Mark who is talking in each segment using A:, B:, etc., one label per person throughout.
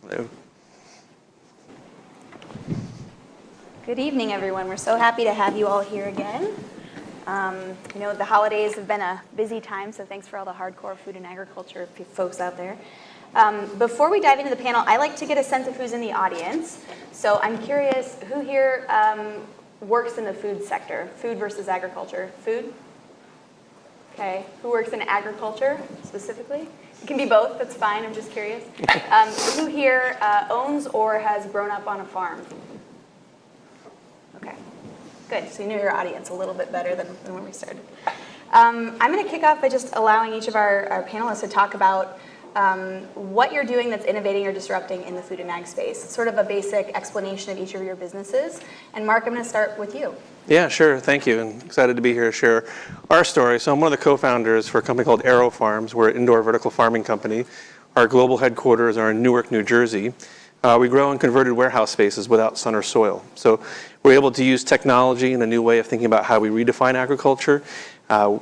A: Hello.
B: Good evening, everyone. We're so happy to have you all here again. I know the holidays have been a busy time, so thanks for all the hardcore food and agriculture folks out there. Before we dive into the panel, I like to get a sense of who's in the audience. So I'm curious, who here works in the food sector? Food versus agriculture? Food? Okay. Who works in agriculture specifically? It can be both, that's fine, I'm just curious. Who here owns or has grown up on a farm? Okay, good, so you know your audience a little bit better than when we started. I'm gonna kick off by just allowing each of our panelists to talk about what you're doing that's innovating or disrupting in the food and ag space. Sort of a basic explanation of each of your businesses. And Mark, I'm gonna start with you.
A: Yeah, sure. Thank you. And excited to be here to share our story. So I'm one of the co-founders for a company called AeroFarms. We're an indoor vertical farming company. Our global headquarters are in Newark, New Jersey. We grow in converted warehouse spaces without sun or soil. So we're able to use technology in a new way of thinking about how we redefine agriculture.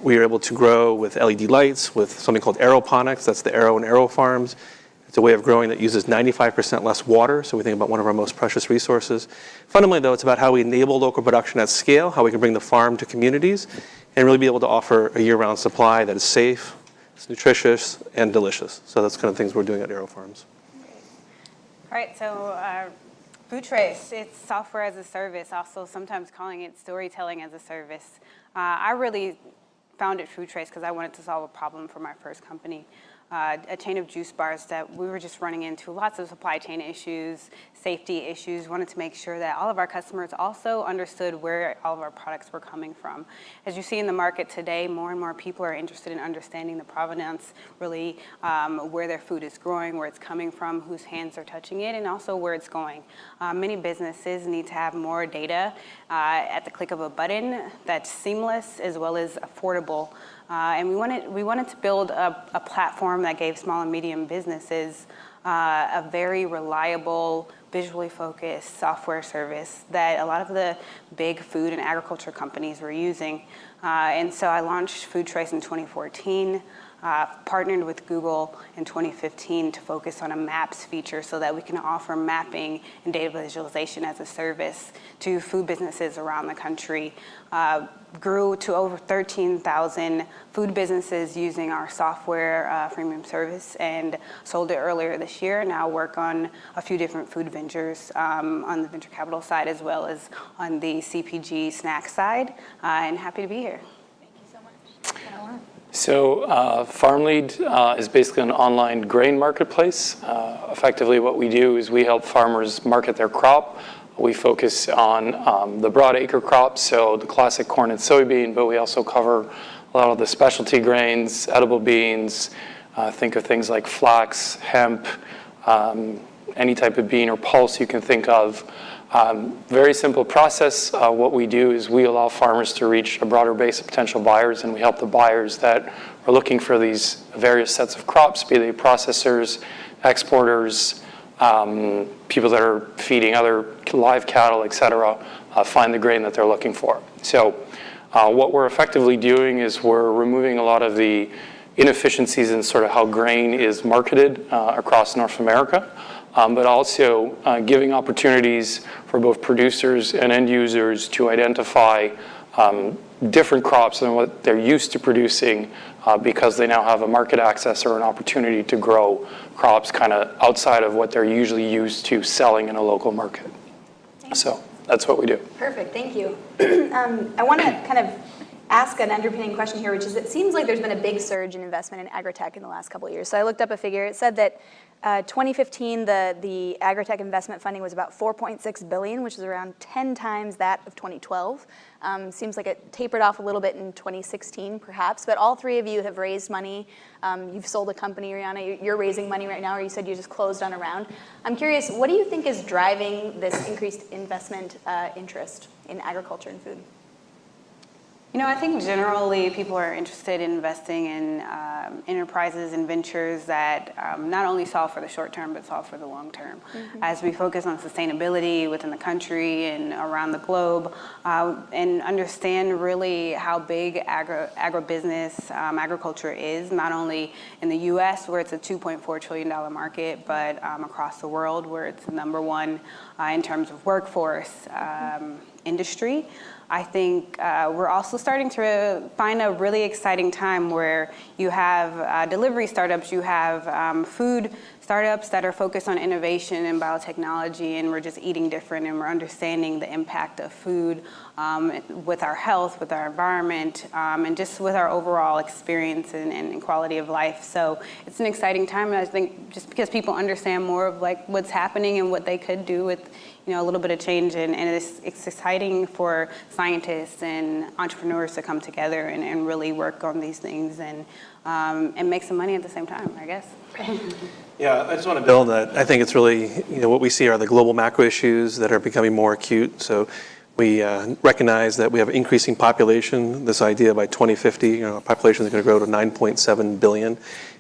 A: We are able to grow with LED lights, with something called aeroponics. That's the Aero and AeroFarms. It's a way of growing that uses 95% less water, so we think about one of our most precious resources. Fundamentally, though, it's about how we enable local production at scale, how we can bring the farm to communities, and really be able to offer a year-round supply that is safe, it's nutritious, and delicious. So that's kind of things we're doing at AeroFarms.
C: All right, so Food Trace, it's software as a service, also sometimes calling it storytelling as a service. I really founded Food Trace because I wanted to solve a problem for my first company. A chain of juice bars that we were just running into lots of supply chain issues, safety issues, wanted to make sure that all of our customers also understood where all of our products were coming from. As you see in the market today, more and more people are interested in understanding the provenance, really where their food is growing, where it's coming from, whose hands are touching it, and also where it's going. Many businesses need to have more data at the click of a button that's seamless as well as affordable. And we wanted to build a platform that gave small and medium businesses a very reliable, visually focused software service that a lot of the big food and agriculture companies were using. And so I launched Food Trace in 2014. Partnered with Google in 2015 to focus on a maps feature so that we can offer mapping and data visualization as a service to food businesses around the country. Grew to over 13,000 food businesses using our software freemium service and sold it earlier this year. Now work on a few different food ventures on the venture capital side as well as on the CPG snack side, and happy to be here.
B: Thank you so much.
D: So FarmLead is basically an online grain marketplace. Effectively what we do is we help farmers market their crop. We focus on the broad acre crops, so the classic corn and soybean, but we also cover a lot of the specialty grains, edible beans, think of things like flax, hemp, any type of bean or pulse you can think of. Very simple process. What we do is we allow farmers to reach a broader base of potential buyers, and we help the buyers that are looking for these various sets of crops, be they processors, exporters, people that are feeding other live cattle, et cetera, find the grain that they're looking for. So what we're effectively doing is we're removing a lot of the inefficiencies in sort of how grain is marketed across North America. But also giving opportunities for both producers and end users to identify different crops than what they're used to producing because they now have a market access or an opportunity to grow crops kind of outside of what they're usually used to selling in a local market. So that's what we do.
B: Perfect, thank you. I want to kind of ask an underpinning question here, which is it seems like there's been a big surge in investment in agri-tech in the last couple of years. So I looked up a figure. It said that 2015, the agri-tech investment funding was about $4.6 billion, which is around 10 times that of 2012. Seems like it tapered off a little bit in 2016, perhaps. But all three of you have raised money. You've sold a company, Riana. You're raising money right now, or you said you just closed on a round. I'm curious, what do you think is driving this increased investment interest in agriculture and food?
C: I think generally people are interested in investing in enterprises and ventures that not only solve for the short term, but solve for the long term. As we focus on sustainability within the country and around the globe, and understand really how big agribusiness, agriculture is, not only in the U.S. where it's a $2.4 trillion market, but across the world where it's number one in terms of workforce industry. I think we're also starting to find a really exciting time where you have delivery startups, you have food startups that are focused on innovation and biotechnology, and we're just eating different, and we're understanding the impact of food with our health, with our environment, and just with our overall experience and quality of life. So it's an exciting time, and I think just because people understand more of like what's happening and what they could do with a little bit of change, and it's exciting for scientists and entrepreneurs to come together and really work on these things and make some money at the same time, I guess.
A: Yeah, I just want to build that. I think it's really, what we see are the global macro issues that are becoming more acute. So we recognize that we have increasing population. This idea by 2050, our population is going to grow to 9.7 billion,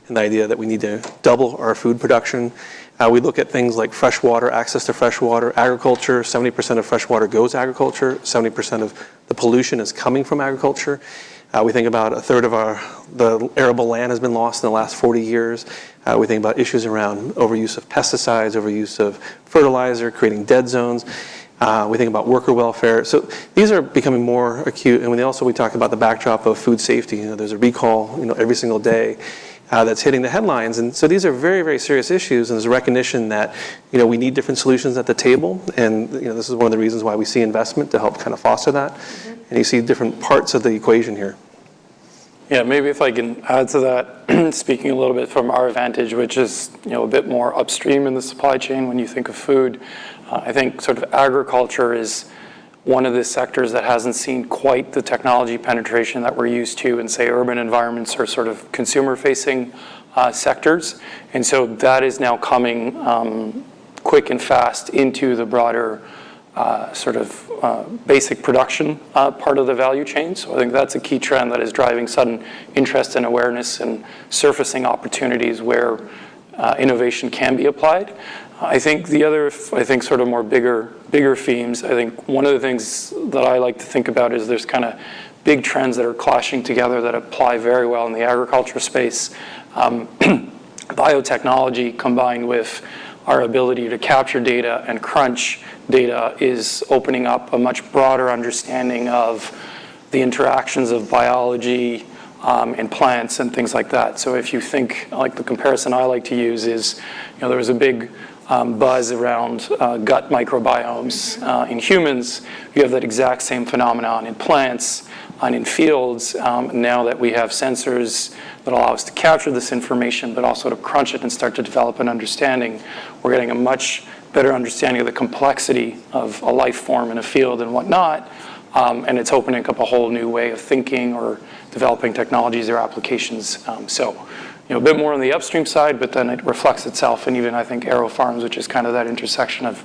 A: and the idea that we need to double our food production. We look at things like fresh water, access to fresh water, agriculture. 70% of fresh water goes to agriculture. 70% of the pollution is coming from agriculture. We think about a third of the arable land has been lost in the last 40 years. We think about issues around overuse of pesticides, overuse of fertilizer, creating dead zones. We think about worker welfare. So these are becoming more acute. And we talk about the backdrop of food safety. There's a recall, every single day. That's hitting the headlines. And so these are very, very serious issues, and there's a recognition that, we need different solutions at the table. And, this is one of the reasons why we see investment to help kind of foster that. And you see different parts of the equation here.
D: Yeah, maybe if I can add to that, speaking a little bit from our vantage, which is, a bit more upstream in the supply chain when you think of food. I think sort of agriculture is one of the sectors that hasn't seen quite the technology penetration that we're used to in, say, urban environments or sort of consumer-facing sectors. And so that is now coming quick and fast into the broader basic production part of the value chain. So I think that's a key trend that is driving sudden interest and awareness and surfacing opportunities where innovation can be applied. I think the other, sort of more bigger themes, I think one of the things that I like to think about is there's kind of big trends that are clashing together that apply very well in the agriculture space. Biotechnology combined with our ability to capture data and crunch data is opening up a much broader understanding of the interactions of biology in plants and things like that. So if you think, like the comparison I like to use is, there was a big buzz around gut microbiomes in humans. You have that exact same phenomenon in plants and in fields. Now that we have sensors that allow us to capture this information, but also to crunch it and start to develop an understanding, we're getting a much better understanding of the complexity of a life form in a field and whatnot. And it's opening up a whole new way of thinking or developing technologies or applications. So, a bit more on the upstream side, but then it reflects itself in even, I think, AeroFarms, which is kind of that intersection of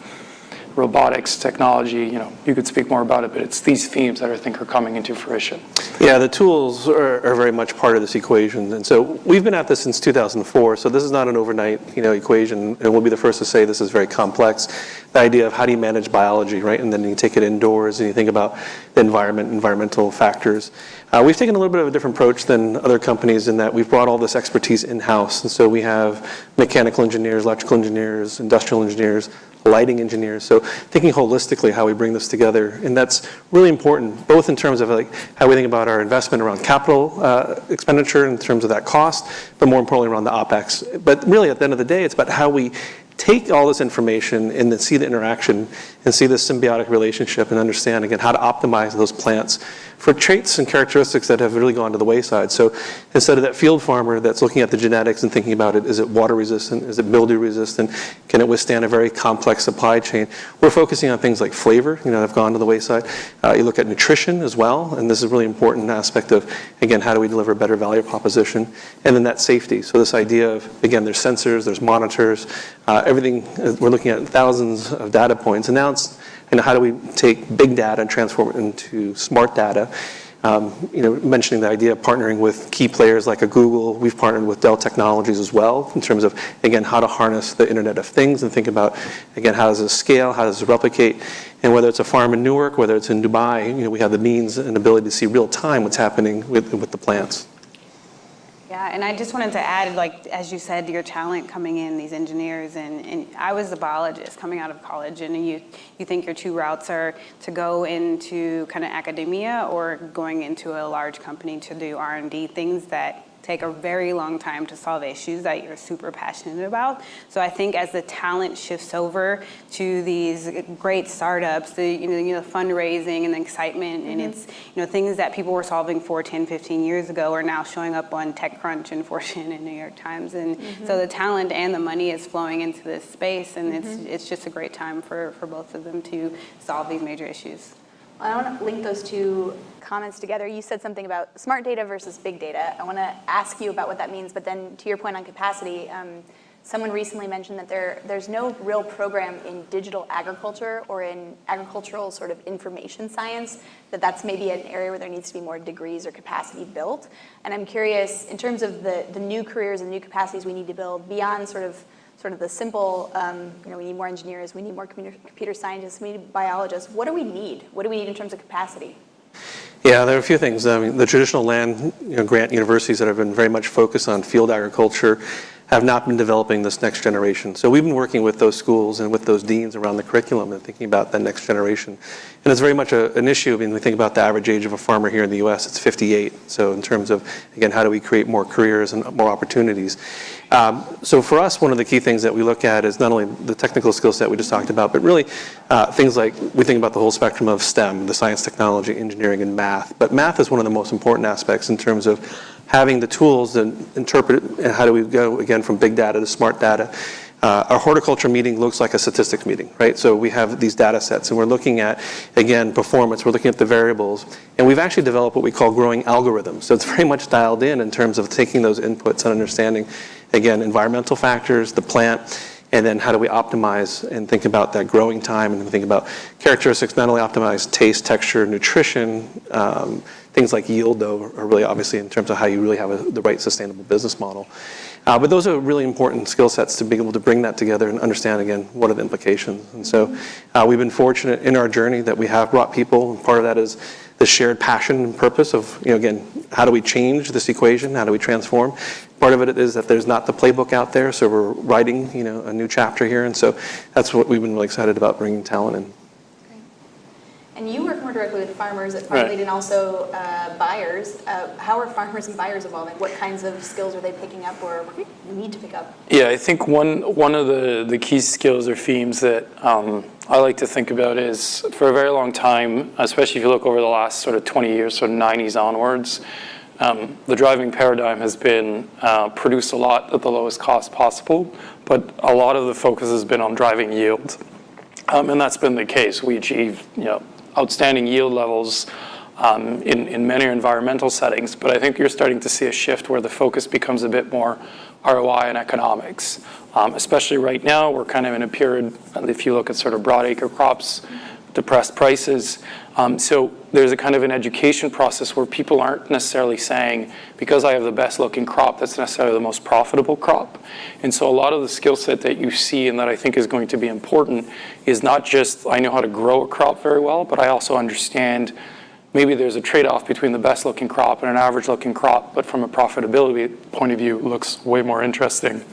D: robotics, technology. You could speak more about it, but it's these themes that I think are coming into fruition. Yeah, the tools are very much part of this equation. And so we've been at this since 2004, so this is not an overnight, equation, and we'll be the first to say this is very complex. The idea of how do you manage biology, right? And then you take it indoors and you think about the environment, environmental factors. We've taken a little bit of a different approach than other companies in that we've brought all this expertise in-house. And so we have mechanical engineers, electrical engineers, industrial engineers, lighting engineers. So thinking holistically how we bring this together. And that's really important, both in terms of how we think about our investment around capital expenditure in terms of that cost, but more importantly around the OpEx. But really at the end of the day, it's about how we take all this information and then see the interaction and see this symbiotic relationship and understand, again, how to optimize those plants for traits and characteristics that have really gone to the wayside. So instead of that field farmer that's looking at the genetics and thinking about it, is it water resistant, is it mildew resistant, can it withstand a very complex supply chain, we're focusing on things like flavor, have gone to the wayside. You look at nutrition as well, and this is a really important aspect of, again, how do we deliver a better value proposition, and then that safety. So this idea of, again, there's sensors, there's monitors, everything, we're looking at thousands of data points, and now it's, how do we take big data and transform it into smart data?
A: Mentioning the idea of partnering with key players like a Google. We've partnered with Dell Technologies as well in terms of, again, how to harness the Internet of Things and think about, again, how does this scale, how does it replicate, and whether it's a farm in Newark, whether it's in Dubai, we have the means and ability to see real time what's happening with the plants.
C: Yeah, and I just wanted to add, like, as you said, your talent coming in, these engineers, and I was a biologist coming out of college, and you think your two routes are to go into kind of academia or going into a large company to do R&D, things that take a very long time to solve issues that you're super passionate about. So I think as the talent shifts over to these great startups, the fundraising and the excitement, and it's things that people were solving 10, 15 years ago are now showing up on TechCrunch and Fortune and New York Times, and so the talent and the money is flowing into this space, and it's just a great time for both of them to solve these major issues.
B: I want to link those two comments together. You said something about smart data versus big data. I want to ask you about what that means, but then to your point on capacity, someone recently mentioned that there's no real program in digital agriculture or in agricultural sort of information science, that's maybe an area where there needs to be more degrees or capacity built. And I'm curious, in terms of the new careers and new capacities we need to build beyond sort of the simple, we need more engineers, we need more computer scientists, we need biologists. What do we need? What do we need in terms of capacity?
A: Yeah, there are a few things. I mean, the traditional land grant universities that have been very much focused on field agriculture have not been developing this next generation. So we've been working with those schools and with those deans around the curriculum and thinking about the next generation. And it's very much an issue. I mean, we think about the average age of a farmer here in the US, it's 58. So in terms of, again, how do we create more careers and more opportunities? So for us, one of the key things that we look at is not only the technical skill set we just talked about, but really things like we think about the whole spectrum of STEM, the science, technology, engineering, and math. But math is one of the most important aspects in terms of having the tools to interpret and how do we go, again, from big data to smart data. Our horticulture meeting looks like a statistics meeting, right? So we have these data sets, and we're looking at, again, performance. We're looking at the variables. And we've actually developed what we call growing algorithms. So it's very much dialed in terms of taking those inputs and understanding, again, environmental factors, the plant, and then how do we optimize and think about that growing time and think about characteristics, not only optimize taste, texture, nutrition, things like yield, though, are really obviously in terms of how you really have the right sustainable business model. But those are really important skill sets to be able to bring that together and understand, again, what are the implications. And so we've been fortunate in our journey that we have brought people, and part of that is the shared passion and purpose of, again, how do we change this equation? How do we transform? Part of it is that there's not the playbook out there, so we're writing, a new chapter here, and so that's what we've been really excited about, bringing talent in.
B: Great. And you work more directly with farmers at FarmLead and also buyers. How are farmers and buyers evolving? What kinds of skills are they picking up or need to pick up?
D: Yeah, I think one of the key skills or themes that I like to think about is, for a very long time, especially if you look over the last sort of 20 years, sort of 90s onwards, the driving paradigm has been produce a lot at the lowest cost possible, but a lot of the focus has been on driving yield. And that's been the case. We achieve outstanding yield levels in many environmental settings, but I think you're starting to see a shift where the focus becomes a bit more ROI and economics. Especially right now, we're kind of in a period, if you look at sort of broadacre crops, depressed prices. So there's a kind of an education process where people aren't necessarily saying, because I have the best looking crop, that's necessarily the most profitable crop. And so a lot of the skill set that you see and that I think is going to be important is not just I know how to grow a crop very well, but I also understand maybe there's a trade-off between the best looking crop and an average looking crop, but from a profitability point of view, it looks way more interesting.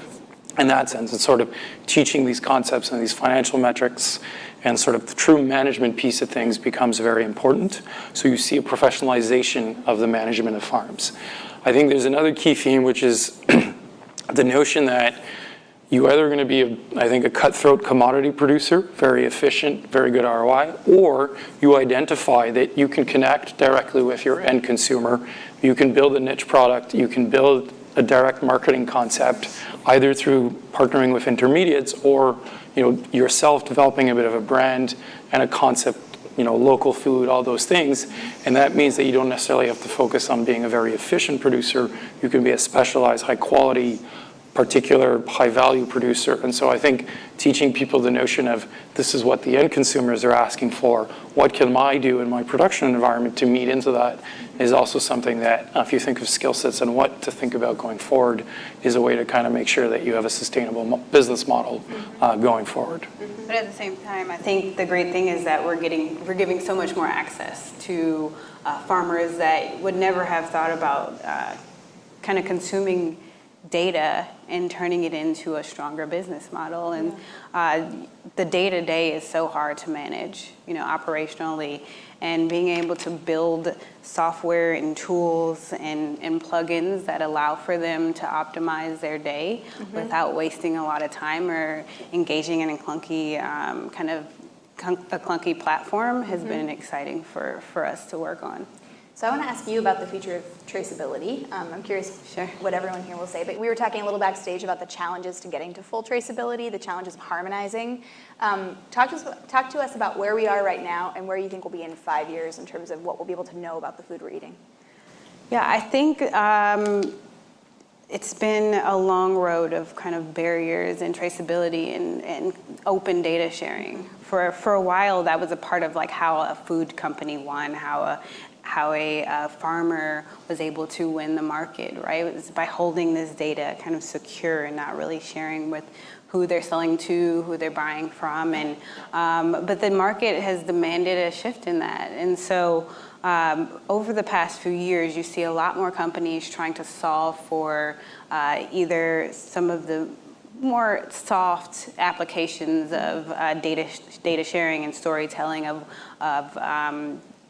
D: In that sense, it's sort of teaching these concepts and these financial metrics, and sort of the true management piece of things becomes very important. So you see a professionalization of the management of farms. I think there's another key theme, which is the notion that you either going to be, a cutthroat commodity producer, very efficient, very good ROI, or you identify that you can connect directly with your end consumer. You can build a niche product. You can build a direct marketing concept, either through partnering with intermediates or yourself developing a bit of a brand and a concept, local food, all those things. And that means that you don't necessarily have to focus on being a very efficient producer. You can be a specialized, high quality, particular high-value producer. And so I think teaching people the notion of this is what the end consumers are asking for, what can I do in my production environment to meet into that, is also something that, if you think of skill sets and what to think about going forward, is a way to kind of make sure that you have a sustainable business model going forward.
C: But at the same time, I think the great thing is that we're giving so much more access to farmers that would never have thought about kind of consuming data and turning it into a stronger business model. And the day-to-day is so hard to manage, operationally, and being able to build software and tools and plugins that allow for them to optimize their day without wasting a lot of time or engaging in a clunky platform has been exciting for us to work on.
B: So I want to ask you about the future of traceability. I'm curious what everyone here will say, but we were talking a little backstage about the challenges to getting to full traceability, the challenges of harmonizing. Talk to us about where we are right now and where you think we'll be in 5 years in terms of what we'll be able to know about the food we're eating.
C: Yeah, I think it's been a long road of kind of barriers and traceability and open data sharing. For a while, that was a part of like how a food company won, how a farmer was able to win the market, right? It was by holding this data kind of secure and not really sharing with who they're selling to, who they're buying from. And but the market has demanded a shift in that. And so over the past few years, you see a lot more companies trying to solve for either some of the more soft applications of data sharing and storytelling of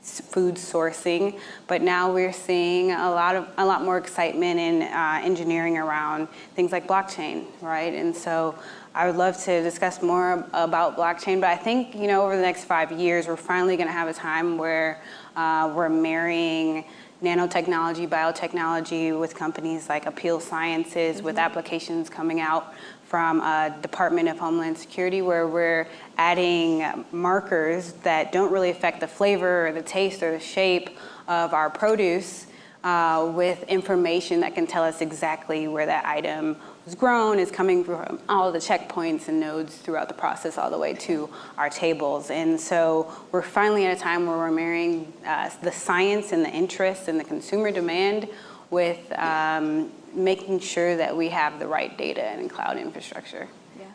C: food sourcing, but now we're seeing a lot more excitement in engineering around things like blockchain, right? And so I would love to discuss more about blockchain, but I think over the next 5 years we're finally going to have a time where we're marrying nanotechnology, biotechnology with companies like Appeal Sciences, with applications coming out from Department of Homeland Security, where we're adding markers that don't really affect the flavor or the taste or the shape of our produce with information that can tell us exactly where that item was grown, is coming from all the checkpoints and nodes throughout the process all the way to our tables. And so we're finally at a time where we're marrying the science and the interest and the consumer demand with making sure that we have the right data and cloud infrastructure.
B: Yeah.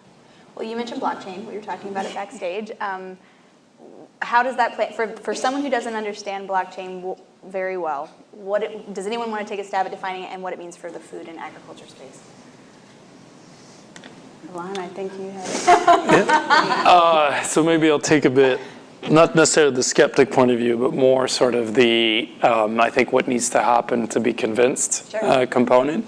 B: Well, you mentioned blockchain. We were talking about it backstage. How does that play for someone who doesn't understand blockchain very well? Does anyone want to take a stab at defining it and what it means for the food and agriculture space?
C: Lynn, I think you have.
D: So maybe I'll take a bit, not necessarily the skeptic point of view, but more sort of the, I think what needs to happen to be convinced component.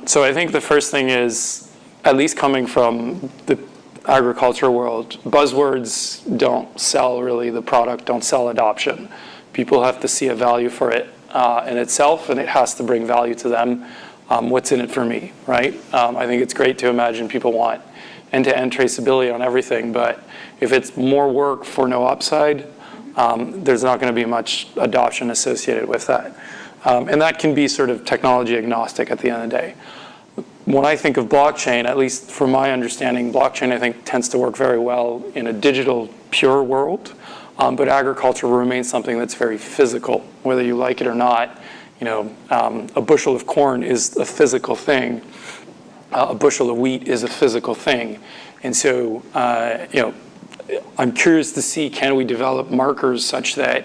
D: So I think the first thing is, at least coming from the agriculture world, buzzwords don't sell really the product, don't sell adoption. People have to see a value for it in itself, and it has to bring value to them. What's in it for me, right? I think it's great to imagine people want end-to-end traceability on everything, but if it's more work for no upside, there's not going to be much adoption associated with that. And that can be sort of technology agnostic at the end of the day. When I think of blockchain, at least from my understanding, blockchain I think tends to work very well in a digital pure world, but agriculture remains something that's very physical, whether you like it or not. A bushel of corn is a physical thing. A bushel of wheat is a physical thing. And so, I'm curious to see, can we develop markers such that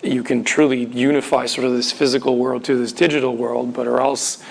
D: you can truly unify sort of this physical world to this digital world, or else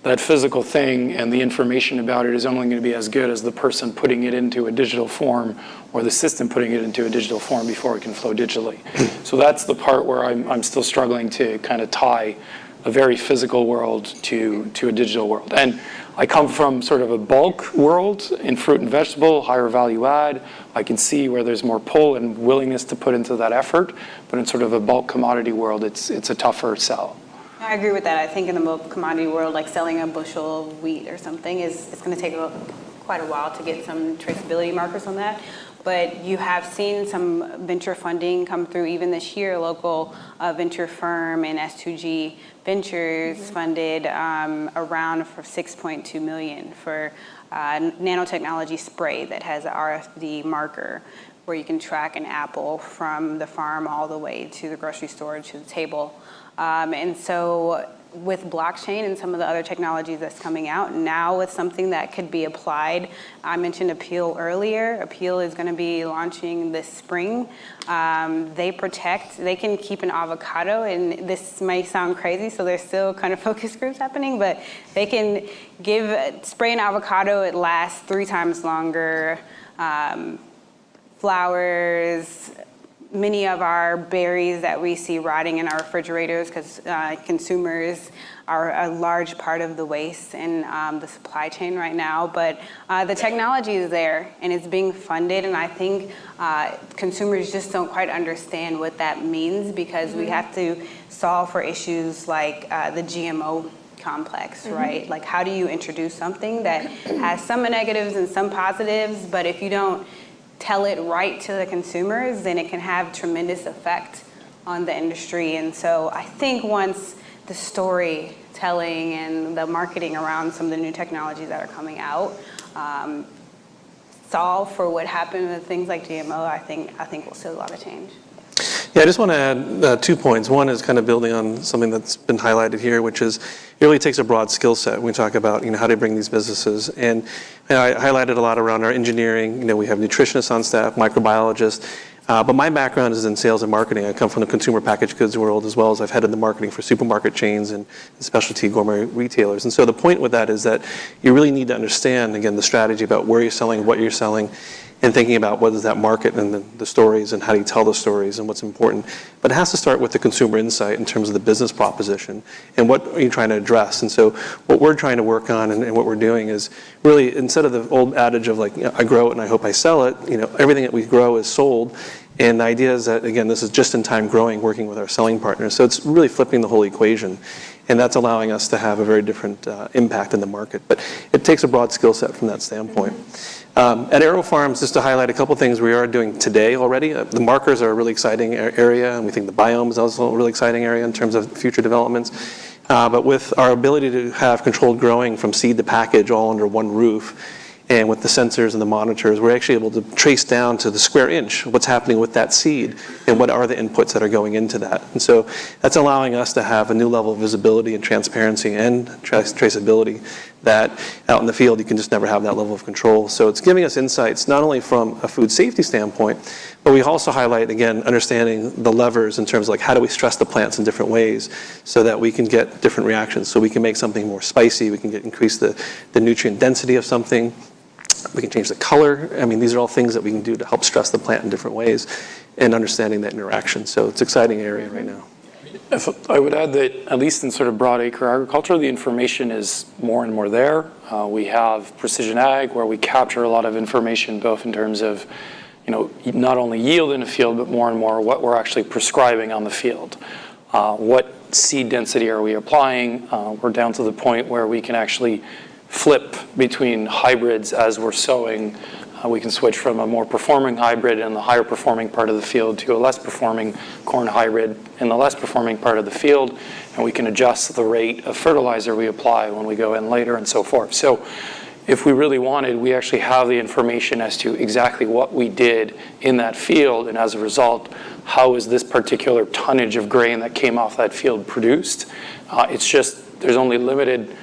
D: that physical thing and the information about it is only going to be as good as the person putting it into a digital form or the system putting it into a digital form before it can flow digitally. So that's the part where I'm still struggling to kind of tie a very physical world to a digital world. And I come from sort of a bulk world in fruit and vegetable, higher value add. I can see where there's more pull and willingness to put into that effort, but in sort of a bulk commodity world, it's a tougher sell.
C: I agree with that. I think in the bulk commodity world, like selling a bushel of wheat or something, it's going to take quite a while to get some traceability markers on that. but you have seen some venture funding come through even this year. Local venture firm and S2G Ventures funded around for $6.2 million for nanotechnology spray that has an RFID marker where you can track an apple from the farm all the way to the grocery store to the table. And so with blockchain and some of the other technologies that's coming out, now with something that could be applied, I mentioned Appeal earlier. Appeal is going to be launching this spring. They can keep an avocado, and this may sound crazy, so there's still kind of focus groups happening, but they can spray an avocado, it lasts 3 times longer. Flowers, many of our berries that we see rotting in our refrigerators, because consumers are a large part of the waste in the supply chain right now. But the technology is there and it's being funded, and I think consumers just don't quite understand what that means, because we have to solve for issues like the GMO complex, right? Like, how do you introduce something that has some negatives and some positives, but if you don't tell it right to the consumers, then it can have tremendous effect on the industry. And so I think once the storytelling and the marketing around some of the new technologies that are coming out solve for what happened with things like GMO, I think we'll see a lot of change.
A: Yeah, I just want to add 2 points. One is kind of building on something that's been highlighted here, which is it really takes a broad skill set when we talk about how to bring these businesses. And I highlighted a lot around our engineering. We have nutritionists on staff, microbiologists. But my background is in sales and marketing. I come from the consumer packaged goods world, as well as I've headed the marketing for supermarket chains and specialty gourmet retailers. And so the point with that is that you really need to understand, again, the strategy about where you're selling, what you're selling, and thinking about what is that market and the stories and how do you tell the stories and what's important. But it has to start with the consumer insight in terms of the business proposition and what are you trying to address. And so what we're trying to work on and what we're doing is really, instead of the old adage of like, I grow it and I hope I sell it, everything that we grow is sold. And the idea is that, again, this is just-in-time growing, working with our selling partners. So it's really flipping the whole equation. And that's allowing us to have a very different impact in the market. But it takes a broad skill set from that standpoint. At AeroFarms, just to highlight a couple things we are doing today already. The markers are a really exciting area, and we think the biome is also a really exciting area in terms of future developments. But with our ability to have controlled growing from seed to package all under one roof, and with the sensors and the monitors, we're actually able to trace down to the square inch what's happening with that seed and what are the inputs that are going into that. And so that's allowing us to have a new level of visibility and transparency and traceability that out in the field you can just never have that level of control. So it's giving us insights not only from a food safety standpoint, but we also highlight, again, understanding the levers in terms of like how do we stress the plants in different ways so that we can get different reactions. So we can make something more spicy, we can increase the nutrient density of something. We can change the color. I mean, these are all things that we can do to help stress the plant in different ways and understanding that interaction. So it's an exciting area right now.
D: If I would add that, at least in sort of broad acre agriculture, the information is more and more there. We have precision ag where we capture a lot of information, both in terms of, not only yield in a field, but more and more what we're actually prescribing on the field. What seed density are we applying? We're down to the point where we can actually flip between hybrids as we're sowing. We can switch from a more performing hybrid in the higher performing part of the field to a less performing corn hybrid in the less performing part of the field, and we can adjust the rate of fertilizer we apply when we go in later and so forth. So if we really wanted, we actually have the information as to exactly what we did in that field, and as a result, how is this particular tonnage of grain that came off that field produced. It's just, there's only limited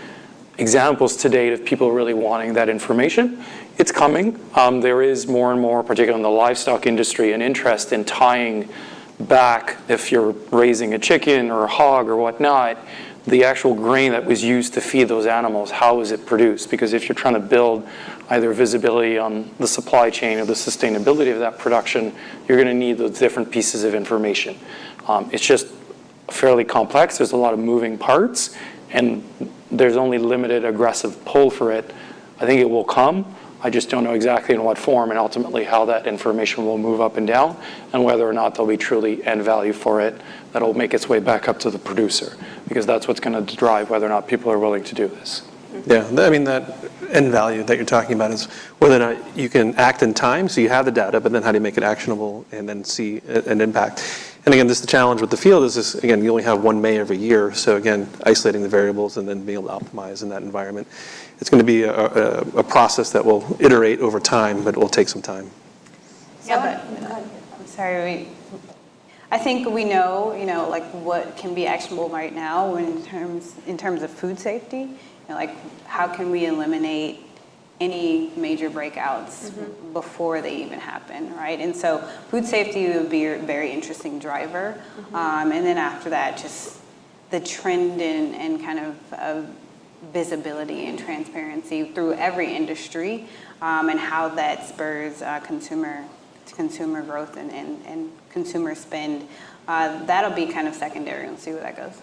D: examples to date of people really wanting that information. It's coming. There is more and more, particularly in the livestock industry, an interest in tying back, if you're raising a chicken or a hog or whatnot, the actual grain that was used to feed those animals, how is it produced? Because if you're trying to build either visibility on the supply chain or the sustainability of that production, you're going to need those different pieces of information. It's just fairly complex. There's a lot of moving parts, and there's only limited aggressive pull for it. I think it will come. I just don't know exactly in what form and ultimately how that information will move up and down and whether or not there'll be truly end value for it that'll make its way back up to the producer, because that's what's going to drive whether or not people are willing to do this.
A: Yeah, I mean, that end value that you're talking about is whether or not you can act in time, so you have the data, but then how do you make it actionable and then see an impact? And again, this the challenge with the field is this, again, you only have one May every year, so again, isolating the variables and then being able to optimize in that environment. It's going to be a process that will iterate over time, but it will take some time.
C: Yeah, but I'm sorry. I think we know, like what can be actionable right now in terms of food safety. Like how can we eliminate any major breakouts before they even happen, right? And so food safety would be a very interesting driver. And then after that, just the trend and kind of visibility and transparency through every industry, and how that spurs consumer growth and consumer spend. That'll be kind of secondary. We'll see where that goes.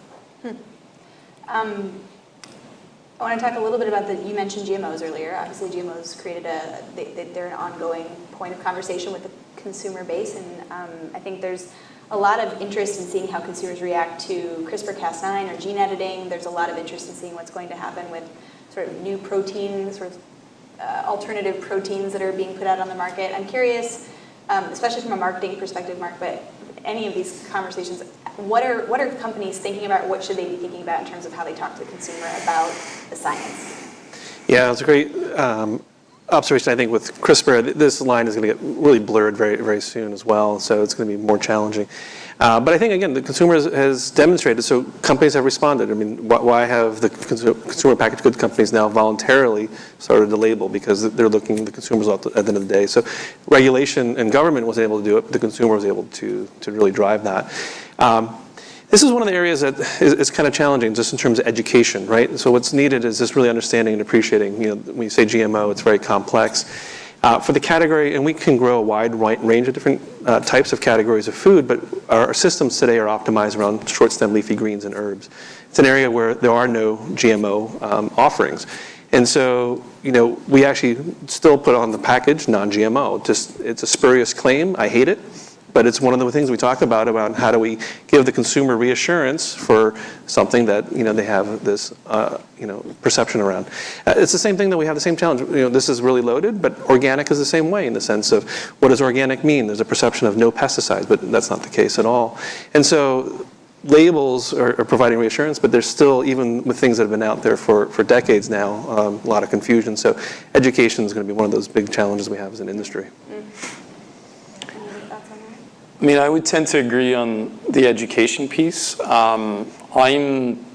B: I want to talk a little bit about you mentioned GMOs earlier. Obviously, GMOs created they're an ongoing point of conversation with the consumer base, and I think there's a lot of interest in seeing how consumers react to CRISPR-Cas9 or gene editing. There's a lot of interest in seeing what's going to happen with sort of new protein, sort of alternative proteins that are being put out on the market. I'm curious, especially from a marketing perspective, Mark, but any of these conversations, what are companies thinking about? What should they be thinking about in terms of how they talk to the consumer about the science?
A: Yeah, it's a great observation. I think with CRISPR, this line is going to get really blurred very, very soon as well, so it's going to be more challenging. But I think, again, the consumer has demonstrated, so companies have responded. I mean, why have the consumer packaged goods companies now voluntarily started to label? Because they're looking at the consumers at the end of the day. So regulation and government was able to do it, but the consumer was able to really drive that. This is one of the areas that is kind of challenging just in terms of education, right? So what's needed is just really understanding and appreciating, when you say GMO, it's very complex. For the category, and we can grow a wide range of different types of categories of food, but our systems today are optimized around short stem leafy greens and herbs. It's an area where there are no GMO offerings. And so, we actually still put on the package non-GMO. It's a spurious claim. I hate it. But it's one of the things we talk about how do we give the consumer reassurance for something that they have this perception around. It's the same thing that we have the same challenge. This is really loaded, but organic is the same way in the sense of what does organic mean? There's a perception of no pesticides, but that's not the case at all. And so labels are providing reassurance, but there's still, even with things that have been out there for decades now, a lot of confusion. So education is going to be one of those big challenges we have as an industry.
D: I mean, I would tend to agree on the education piece. I'm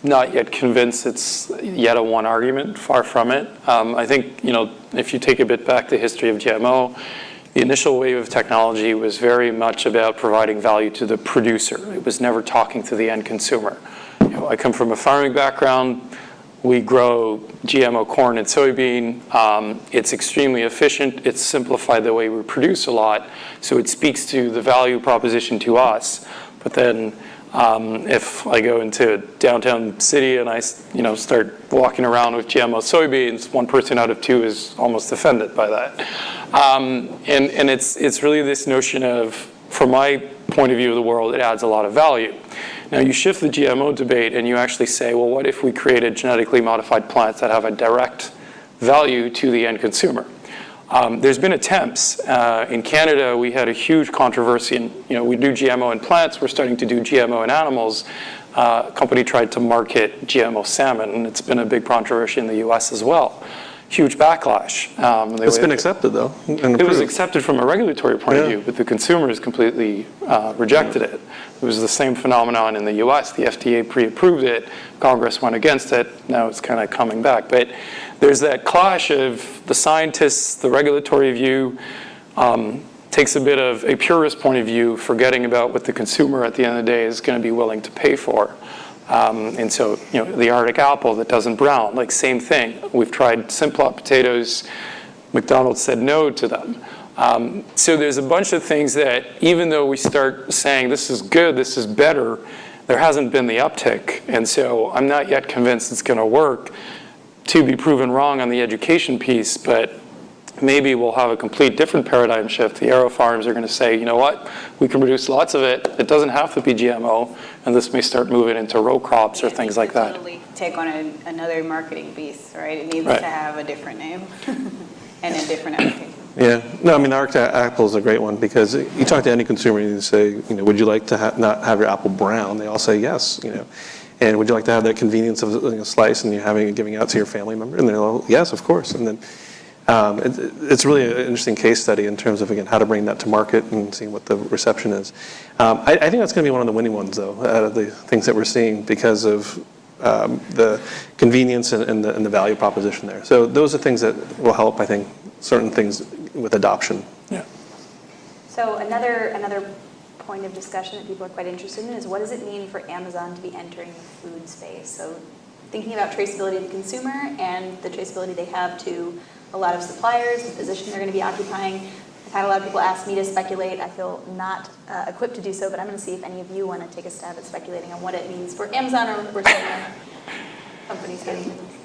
D: not yet convinced it's yet a one argument, far from it. I think, if you take a bit back to the history of GMO, the initial wave of technology was very much about providing value to the producer. It was never talking to the end consumer. I come from a farming background. We grow GMO corn and soybean. It's extremely efficient. It's simplified the way we produce a lot, so it speaks to the value proposition to us. But then if I go into a downtown city and I start walking around with GMO soybeans, one person out of two is almost offended by that. And it's really this notion of, from my point of view of the world, it adds a lot of value. Now you shift the GMO debate and you actually say, well, what if we created genetically modified plants that have a direct value to the end consumer? There's been attempts. In Canada, we had a huge controversy, and we do GMO in plants. We're starting to do GMO in animals. A company tried to market GMO salmon, and it's been a big controversy in the U.S. as well. Huge backlash.
A: It's been accepted, though.
D: It was accepted from a regulatory point of view, but the consumers completely rejected it. It was the same phenomenon in the U.S. The FDA pre-approved it. Congress went against it. Now it's kind of coming back. But there's that clash of the scientists, the regulatory view, takes a bit of a purist point of view, forgetting about what the consumer at the end of the day is going to be willing to pay for. And so, the Arctic apple that doesn't brown, like same thing. We've tried Simplot potatoes. McDonald's said no to them. So there's a bunch of things that, even though we start saying this is good, this is better, there hasn't been the uptick. And so I'm not yet convinced it's going to work. To be proven wrong on the education piece, but maybe we'll have a complete different paradigm shift. The Aero farms are going to say, you know what, we can produce lots of it. It doesn't have to be GMO, and this may start moving into row crops or things like that.
C: Totally take on another marketing beast, right? It needs
D: Right.
C: to have a different name and a different application.
A: Yeah, no, I mean, the AgroTech apple is a great one because you talk to any consumer and you say, you know, would you like to not have your apple brown? They all say yes, you know. And would you like to have that convenience of a slice and you're having it giving out to your family member? And they're all, yes, of course. And then it's really an interesting case study in terms of, again, how to bring that to market and seeing what the reception is. I think that's going to be one of the winning ones, though, out of the things that we're seeing because of the convenience and the value proposition there. So those are things that will help, I think, certain things with adoption.
D: Yeah.
B: So another point of discussion that people are quite interested in is what does it mean for Amazon to be entering the food space? So thinking about traceability to the consumer and the traceability they have to a lot of suppliers, the position they're going to be occupying. I've had a lot of people ask me to speculate. I feel not equipped to do so, but I'm going to see if any of you want to take a stab at speculating on what it means for Amazon or some companies getting into this.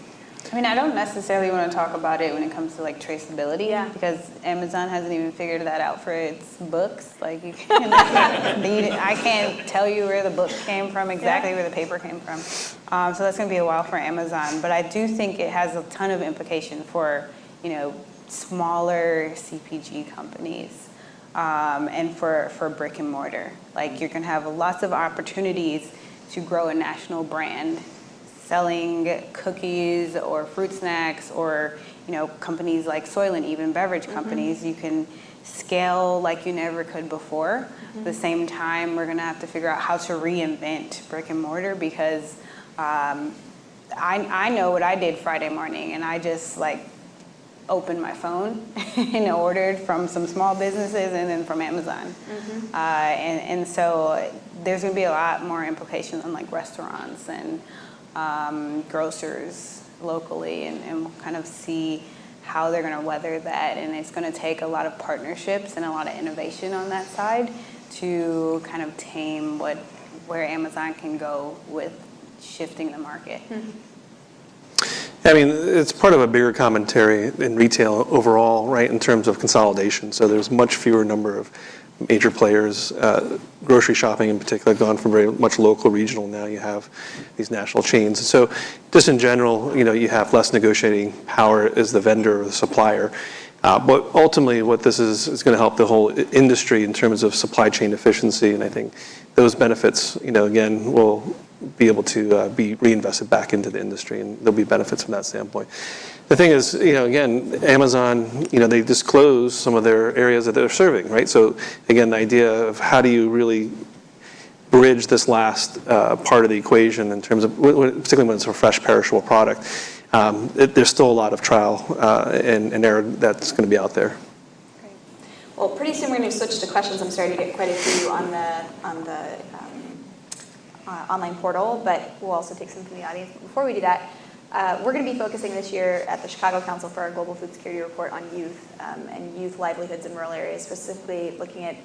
C: I mean, I don't necessarily want to talk about it when it comes to like traceability,
B: Yeah.
C: because Amazon hasn't even figured that out for its books. Like you can, I can't tell you where the book came from, exactly where the paper came from. So that's going to be a while for Amazon. But I do think it has a ton of implication for, you know, smaller CPG companies and for brick and mortar. Like you're going to have lots of opportunities to grow a national brand, selling cookies or fruit snacks, or, you know, companies like Soylent, even beverage companies. You can scale like you never could before. At the same time, we're going to have to figure out how to reinvent brick and mortar, because I know what I did Friday morning, and I just like opened my phone and ordered from some small businesses and then from Amazon. And so there's going to be a lot more implications on like restaurants and grocers locally, and we'll kind of see how they're going to weather that. And it's going to take a lot of partnerships and a lot of innovation on that side to kind of tame where Amazon can go with shifting the market.
A: I mean, it's part of a bigger commentary in retail overall, right, in terms of consolidation. So there's much fewer number of major players. Grocery shopping in particular gone from very much local, regional. Now you have these national chains. So just in general, you know, you have less negotiating power as the vendor or the supplier. But ultimately what this is going to help the whole industry in terms of supply chain efficiency. And I think those benefits, you know, again, will be able to be reinvested back into the industry, and there'll be benefits from that standpoint. The thing is, you know, again, Amazon, you know, they disclose some of their areas that they're serving, right? So again, the idea of how do you really bridge this last part of the equation in terms of, particularly when it's a fresh perishable product, there's still a lot of trial and error that's going to be out there.
B: Great. Well, pretty soon we're going to switch to questions. I'm starting to get quite a few on the online portal, but we'll also take some from the audience. But before we do that, we're going to be focusing this year at the Chicago Council for our Global Food Security Report on youth and youth livelihoods in rural areas, specifically looking at,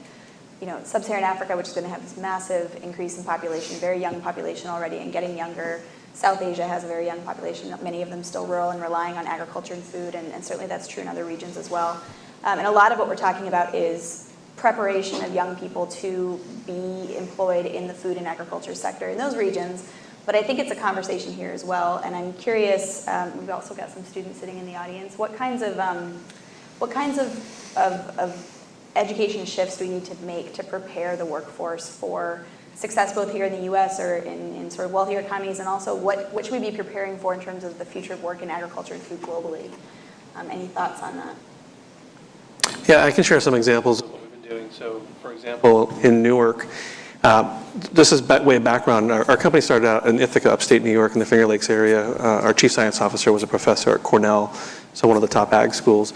B: you know, sub-Saharan Africa, which is going to have this massive increase in population, very young population already, and getting younger. South Asia has a very young population, many of them still rural and relying on agriculture and food, and certainly that's true in other regions as well. And a lot of what we're talking about is preparation of young people to be employed in the food and agriculture sector in those regions. But I think it's a conversation here as well, and I'm curious, we've also got some students sitting in the audience, what kinds of education shifts do we need to make to prepare the workforce for success both here in the US or in sort of wealthier economies, and also what should we be preparing for in terms of the future of work in agriculture and food globally? Any thoughts on that?
A: Yeah, I can share some examples of what we've been doing. So, for example, in Newark, this is way background. Our company started out in Ithaca, upstate New York, in the Finger Lakes area. Our chief science officer was a professor at Cornell, so one of the top ag schools.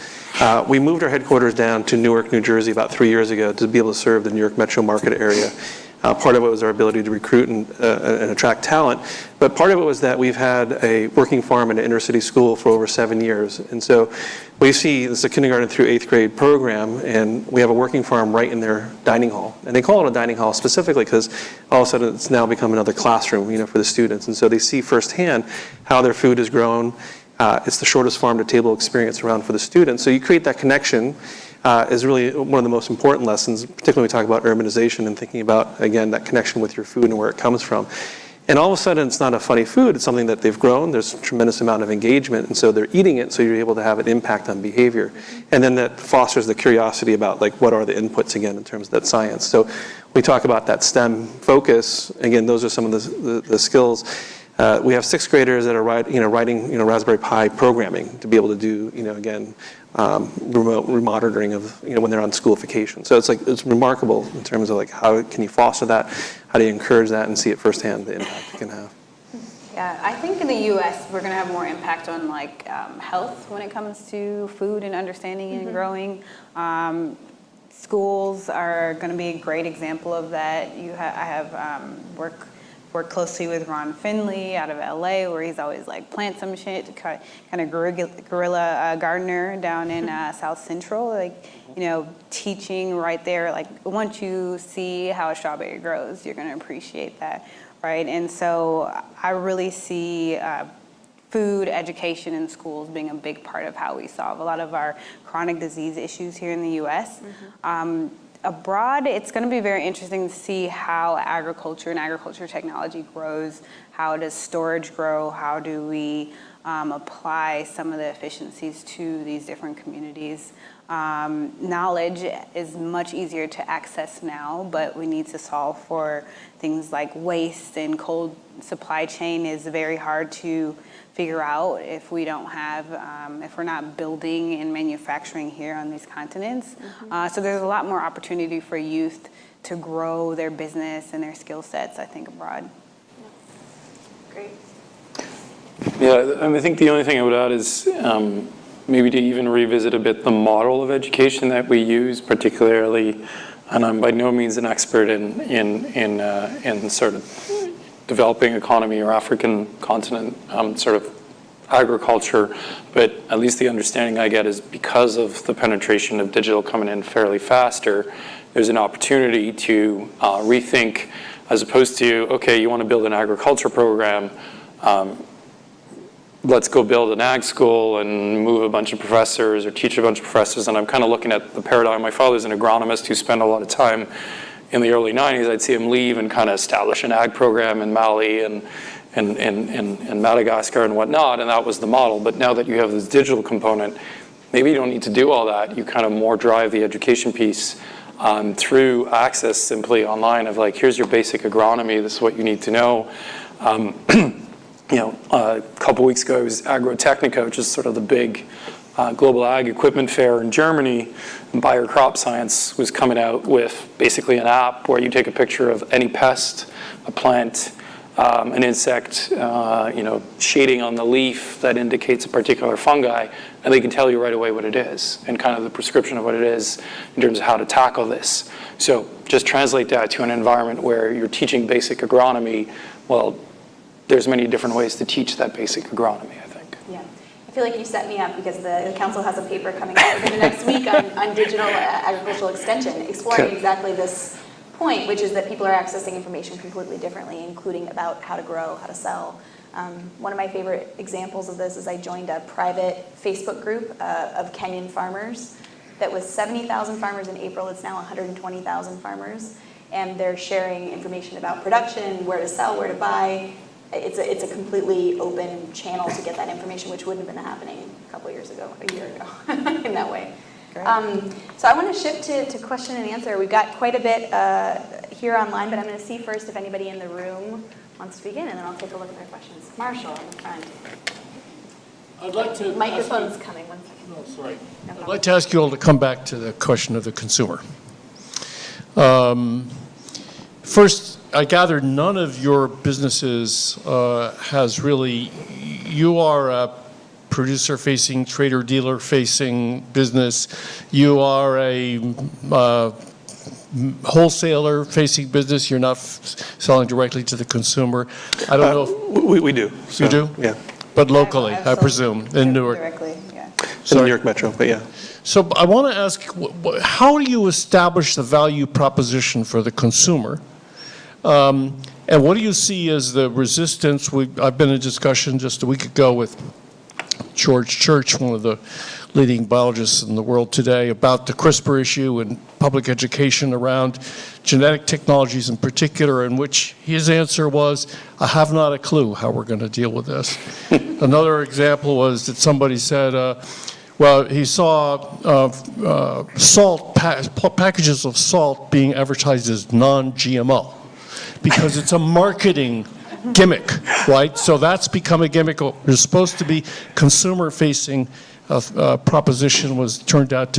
A: We moved our headquarters down to Newark, New Jersey about 3 years ago to be able to serve the New York metro market area. Part of it was our ability to recruit and attract talent, but part of it was that we've had a working farm in an inner city school for over 7 years. And so we see this is a kindergarten through 8th grade program, and we have a working farm right in their dining hall. And they call it a dining hall specifically because all of a sudden it's now become another classroom, you know, for the students. And so they see firsthand how their food is grown, It's the shortest farm-to-table experience around for the students. So you create that connection is really one of the most important lessons, particularly when we talk about urbanization and thinking about, again, that connection with your food and where it comes from. And all of a sudden, it's not a funny food. It's something that they've grown. There's a tremendous amount of engagement, and so they're eating it, so you're able to have an impact on behavior. And then that fosters the curiosity about, like, what are the inputs, again, in terms of that science. So we talk about that STEM focus. Again, those are some of the skills. We have 6th graders that are writing Raspberry Pi programming to be able to do, again, remote monitoring of, when they're on school vacation. So it's remarkable in terms of, like, how can you foster that? How do you encourage that and see it firsthand, the impact it can have?
C: Yeah, I think in the U.S. we're going to have more impact on health when it comes to food and understanding and growing. Schools are going to be a great example of that. I have worked closely with Ron Finley out of LA, where he's always plant some shit, kind of guerrilla gardener down in South Central, teaching right there. Once you see how a strawberry grows, you're going to appreciate that, right? And so I really see food education in schools being a big part of how we solve a lot of our chronic disease issues here in the U.S. Abroad, it's going to be very interesting to see how agriculture and agriculture technology grows. How does storage grow? How do we apply some of the efficiencies to these different communities? Knowledge is much easier to access now, but we need to solve for things like waste, and cold supply chain is very hard to figure out if we don't have, if we're not building and manufacturing here on these continents. So there's a lot more opportunity for youth to grow their business and their skill sets, I think, abroad.
B: Great.
D: Yeah, I think the only thing I would add is maybe to even revisit a bit the model of education that we use, particularly, and I'm by no means an expert in sort of developing economy or African continent sort of agriculture, but at least the understanding I get is because of the penetration of digital coming in fairly faster, there's an opportunity to rethink, as opposed to, okay, you want to build an agriculture program, let's go build an ag school and move a bunch of professors or teach a bunch of professors. And I'm kind of looking at the paradigm. My father's an agronomist who spent a lot of time in the early 90s. I'd see him leave and kind of establish an ag program in Mali and Madagascar and whatnot, and that was the model. But now that you have this digital component, maybe you don't need to do all that. You kind of more drive the education piece through access simply online of here's your basic agronomy, this is what you need to know. A couple weeks ago, it was AgroTech, which is sort of the big global ag equipment fair in Germany. And Bayer Crop Science was coming out with basically an app where you take a picture of any pest, a plant, an insect, shading on the leaf that indicates a particular fungi, and they can tell you right away what it is and kind of the prescription of what it is in terms of how to tackle this. So just translate that to an environment where you're teaching basic agronomy. Well, there's many different ways to teach that basic agronomy, I think.
B: Yeah. I feel like you set me up because the council has a paper coming out within the next week on digital agricultural extension, exploring exactly this point, which is that people are accessing information completely differently, including about how to grow, how to sell. One of my favorite examples of this is I joined a private Facebook group of Kenyan farmers that was 70,000 farmers in April. It's now 120,000 farmers, and they're sharing information about production, where to sell, where to buy. It's a completely open channel to get that information, which wouldn't have been happening a year ago, in that way. So I want to shift to question and answer. We've got quite a bit here online, but I'm going to see first if anybody in the room wants to begin, and then I'll take a look at their questions. Marshall in the front.
E: I'd like to
B: Microphone's coming. 1 second.
E: No, sorry.
B: No
E: I'd like to ask you all to come back to the question of the consumer. First, I gather none of your businesses has really, you are a producer-facing, trader-dealer-facing business. You are a wholesaler-facing business. You're not selling directly to the consumer. I don't know if...
A: We do. So,
E: you do?
A: Yeah.
E: But locally, I presume, in Newark.
C: Directly, yeah.
A: In the New York Metro, but yeah.
E: So I want to ask, how do you establish the value proposition for the consumer? And what do you see as the resistance? I've been in a discussion just a week ago with George Church, one of the leading biologists in the world today, about the CRISPR issue and public education around genetic technologies in particular, in which his answer was, I have not a clue how we're going to deal with this. Another example was that somebody said, well, he saw packages of salt being advertised as non-GMO because it's a marketing gimmick, right? So that's become a gimmick. It's supposed to be consumer-facing proposition turns out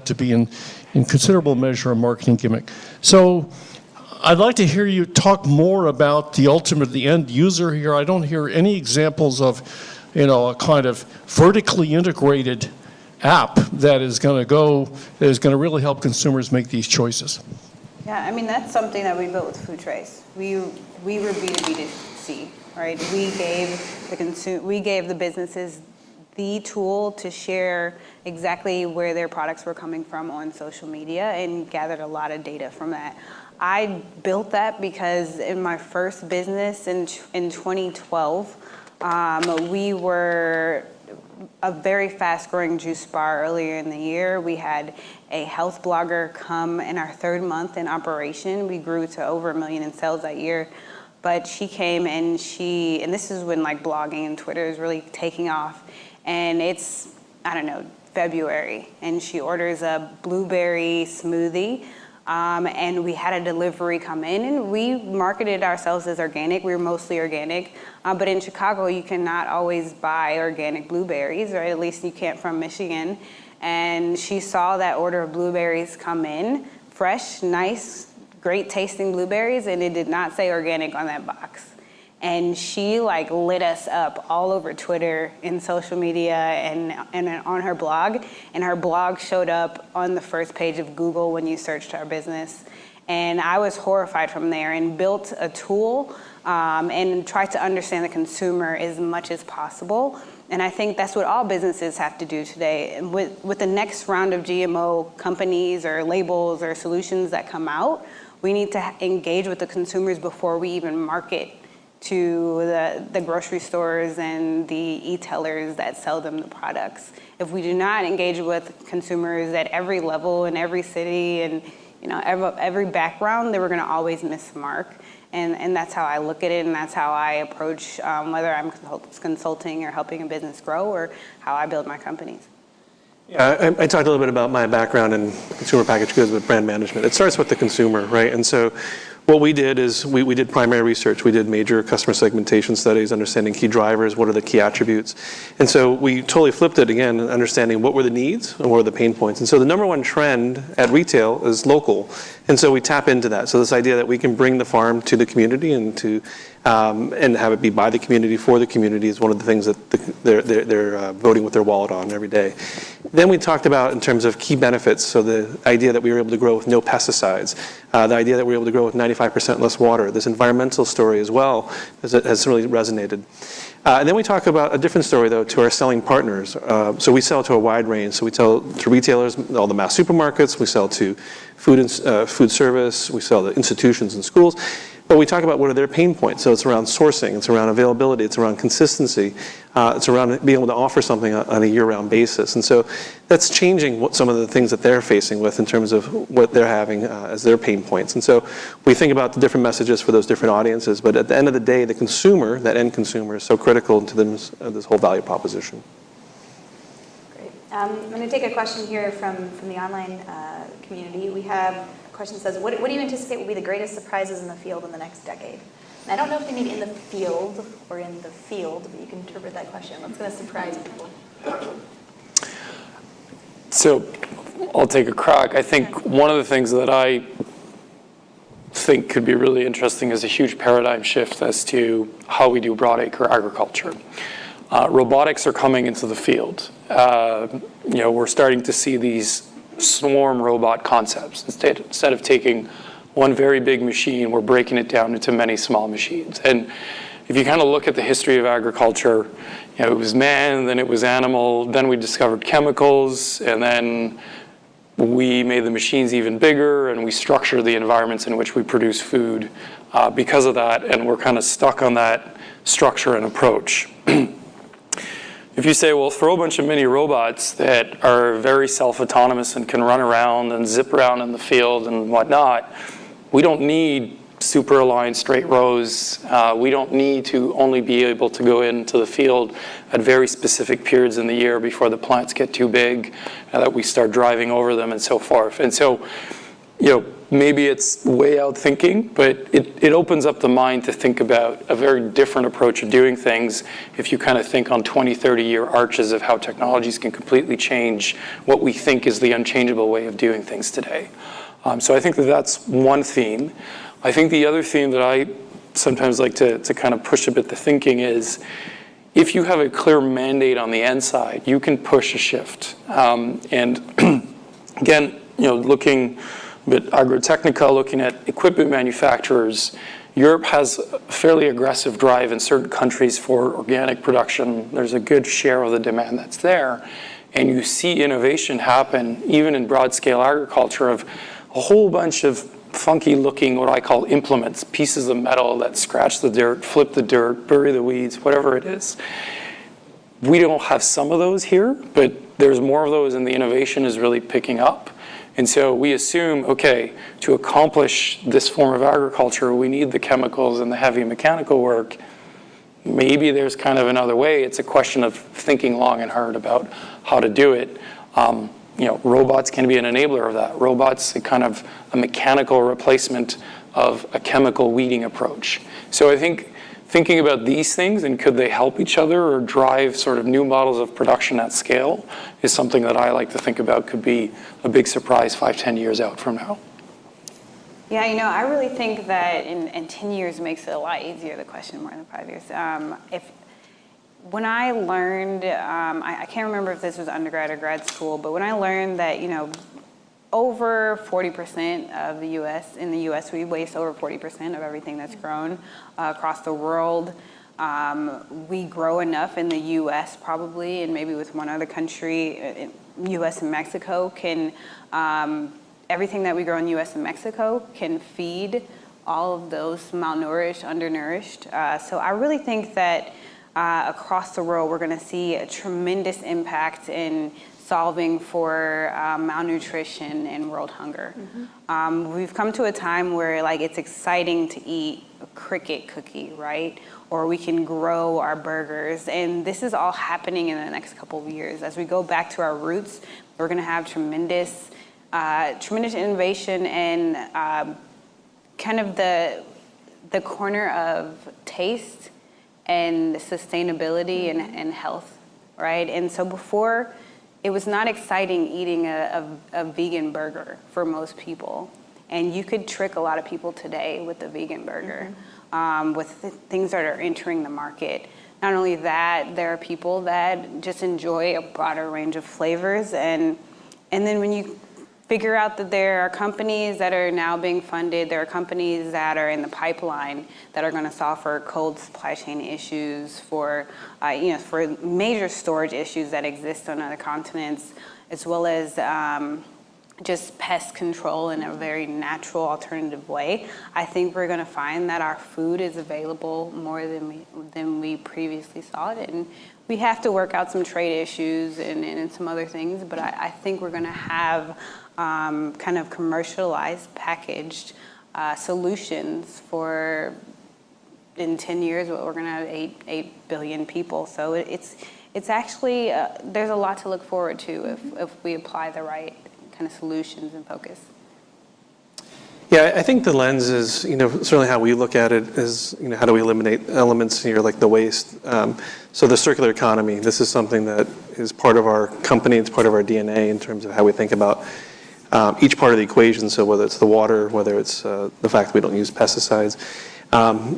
E: to be in considerable measure a marketing gimmick. So I'd like to hear you talk more about the end user here. I don't hear any examples of, a kind of vertically integrated app that is going to really help consumers make these choices.
C: Yeah, I mean, that's something that we built with Food Trace. We were B2B2C, right? We gave the businesses the tool to share exactly where their products were coming from on social media and gathered a lot of data from that. I built that because in my first business in 2012, we were a very fast-growing juice bar earlier in the year. We had a health blogger come in our third month in operation. We grew to over $1 million in sales that year. But she came and this is when like blogging and Twitter is really taking off. And it's, February. And she orders a blueberry smoothie. And we had a delivery come in, and we marketed ourselves as organic. We were mostly organic, but in Chicago, you cannot always buy organic blueberries, right? At least you can't from Michigan. And she saw that order of blueberries come in, fresh, nice, great tasting blueberries, and it did not say organic on that box. And she lit us up all over Twitter and social media and on her blog. And her blog showed up on the first page of Google when you searched our business. And I was horrified from there and built a tool and tried to understand the consumer as much as possible. And I think that's what all businesses have to do today. And with the next round of GMO companies or labels or solutions that come out, we need to engage with the consumers before we even market to the grocery stores and the e-tailers that sell them the products. If we do not engage with consumers at every level in every city and every background, then we're going to always miss the mark. And that's how I look at it, and that's how I approach whether I'm consulting or helping a business grow or how I build my companies.
A: Yeah, I talked a little bit about my background in consumer packaged goods with brand management. It starts with the consumer, right? And so what we did is we did primary research. We did major customer segmentation studies, understanding key drivers, what are the key attributes. And so we totally flipped it again, understanding what were the needs and what were the pain points. And so the number one trend at retail is local. And so we tap into that. So this idea that we can bring the farm to the community and have it be by the community for the community is one of the things that they're voting with their wallet on every day. Then we talked about in terms of key benefits, so the idea that we were able to grow with no pesticides, the idea that we were able to grow with 95% less water, this environmental story as well has really resonated. And then we talk about a different story, though, to our selling partners. So we sell to a wide range. So we sell to retailers, all the mass supermarkets. We sell to food service. We sell to institutions and schools. But we talk about what are their pain points. So it's around sourcing. It's around availability. It's around consistency. It's around being able to offer something on a year-round basis. And so that's changing some of the things that they're facing with in terms of what they're having as their pain points. And so we think about the different messages for those different audiences. But at the end of the day, the consumer, that end consumer, is so critical to this whole value proposition.
B: Great. I'm going to take a question here from the online community. We have a question that says, what do you anticipate will be the greatest surprises in the field in the next decade? And I don't know if they mean in the field or in the field, but you can interpret that question. What's going to surprise people?
D: So I'll take a crack. I think one of the things that I think could be really interesting is a huge paradigm shift as to how we do broadacre agriculture. Robotics are coming into the field. We're starting to see these swarm robot concepts. Instead of taking one very big machine, we're breaking it down into many small machines. And if you kind of look at the history of agriculture, it was man, then it was animal, then we discovered chemicals, and then we made the machines even bigger, and we structure the environments in which we produce food because of that, and we're kind of stuck on that structure and approach. if you say, well, throw a bunch of mini robots that are very self-autonomous and can run around and zip around in the field and whatnot, we don't need super aligned straight rows. We don't need to only be able to go into the field at very specific periods in the year before the plants get too big, that we start driving over them and so forth. And so, maybe it's way out thinking, but it opens up the mind to think about a very different approach of doing things if you kind of think on 20, 30-year arches of how technologies can completely change what we think is the unchangeable way of doing things today. So I think that that's one theme. I think the other theme that I sometimes like to kind of push a bit the thinking is, if you have a clear mandate on the end side, you can push a shift. And again, looking a bit agrotechnica, looking at equipment manufacturers, Europe has a fairly aggressive drive in certain countries for organic production. There's a good share of the demand that's there. And you see innovation happen, even in broad-scale agriculture, of a whole bunch of funky-looking, what I call implements, pieces of metal that scratch the dirt, flip the dirt, bury the weeds, whatever it is. We don't have some of those here, but there's more of those, and the innovation is really picking up. And so we assume, okay, to accomplish this form of agriculture, we need the chemicals and the heavy mechanical work. Maybe there's kind of another way. It's a question of thinking long and hard about how to do it. Robots can be an enabler of that. Robots are kind of a mechanical replacement of a chemical weeding approach. So I think thinking about these things and could they help each other or drive sort of new models of production at scale is something that I like to think about could be a big surprise 5-10 years out from now.
C: Yeah, I really think that in 10 years makes it a lot easier, the question, more than 5 years. When I learned, I can't remember if this was undergrad or grad school, but when I learned that, over 40% of in the US, we waste over 40% of everything that's grown across the world. We grow enough in the US probably, and maybe with one other country, US and Mexico can, everything that we grow in US and Mexico can feed all of those malnourished, undernourished. So I really think that across the world, we're going to see a tremendous impact in solving for malnutrition and world hunger. Mm-hmm. We've come to a time where it's exciting to eat a cricket cookie, right? Or we can grow our burgers. And this is all happening in the next couple of years. As we go back to our roots, we're going to have tremendous innovation and kind of the corner of taste and sustainability and health, right? And so before, it was not exciting eating a vegan burger for most people. And you could trick a lot of people today with a vegan burger, with things that are entering the market. Not only that, there are people that just enjoy a broader range of flavors. And then when you figure out that there are companies that are now being funded, there are companies that are in the pipeline that are going to solve for cold supply chain issues, for for major storage issues that exist on other continents, as well as just pest control in a very natural, alternative way. I think we're going to find that our food is available more than we previously saw it, and we have to work out some trade issues and some other things. But I think we're going to have kind of commercialized, packaged solutions for, in 10 years, we're going to have 8 billion people. So it's actually, there's a lot to look forward to if we apply the right kind of solutions and focus.
A: Yeah, I think the lens is, certainly how we look at it is, how do we eliminate elements here like the waste? So the circular economy, this is something that is part of our company, it's part of our DNA in terms of how we think about each part of the equation. So whether it's the water, whether it's the fact that we don't use pesticides.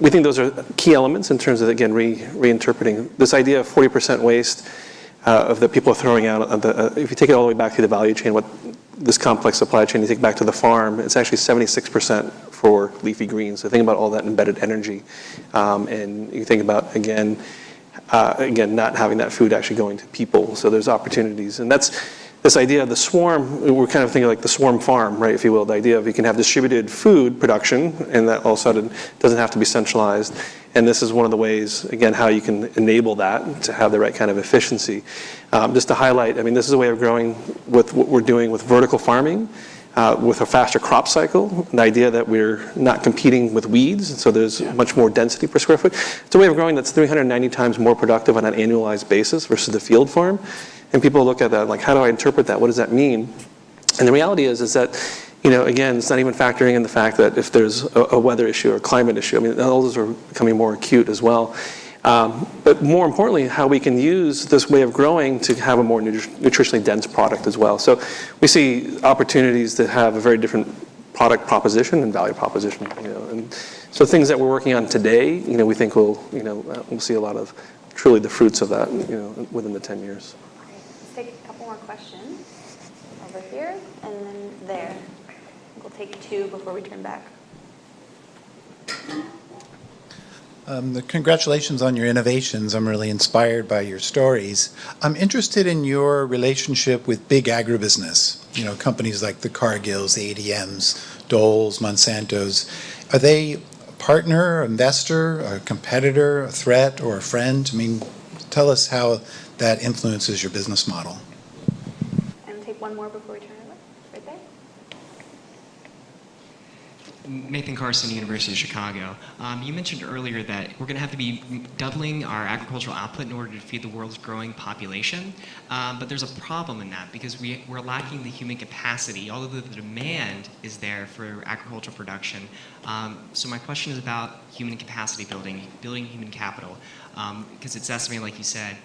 A: We think those are key elements in terms of, again, reinterpreting this idea of 40% waste of that people are throwing out. If you take it all the way back through the value chain, what this complex supply chain, you take back to the farm, it's actually 76% for leafy greens. So think about all that embedded energy. And you think about, again, not having that food actually going to people. So there's opportunities. And that's this idea of the swarm, we're kind of thinking like the swarm farm, right, if you will, the idea of you can have distributed food production, and that all of a sudden doesn't have to be centralized. And this is one of the ways, again, how you can enable that to have the right kind of efficiency. Just to highlight, I mean, this is a way of growing with what we're doing with vertical farming, with a faster crop cycle, the idea that we're not competing with weeds, so there's much more density per square foot. It's a way of growing that's 390 times more productive on an annualized basis versus the field farm. And people look at that like, how do I interpret that? What does that mean? And the reality is that, you know, again, it's not even factoring in the fact that if there's a weather issue or climate issue, I mean, all those are becoming more acute as well. But more importantly, how we can use this way of growing to have a more nutritionally dense product as well. So we see opportunities that have a very different product proposition and value proposition. You know, and so things that we're working on today, you know, we think we'll see a lot of truly the fruits of that, you know, within the 10 years.
B: Let's take a couple more questions over here and then there. We'll take 2 before we turn back.
F: Congratulations on your innovations. I'm really inspired by your stories. I'm interested in your relationship with big agribusiness, you know, companies like the Cargills, the ADMs, Dole's, Monsanto's. Are they a partner, investor, a competitor, a threat, or a friend? I mean, tell us how that influences your business model.
B: And take one more before we turn it over. Right there.
G: Nathan Carson, University of Chicago. You mentioned earlier that we're going to have to be doubling our agricultural output in order to feed the world's growing population. But there's a problem in that because we're lacking the human capacity, although the demand is there for agricultural production. So my question is about human capacity building human capital. Because it's estimated, like you said,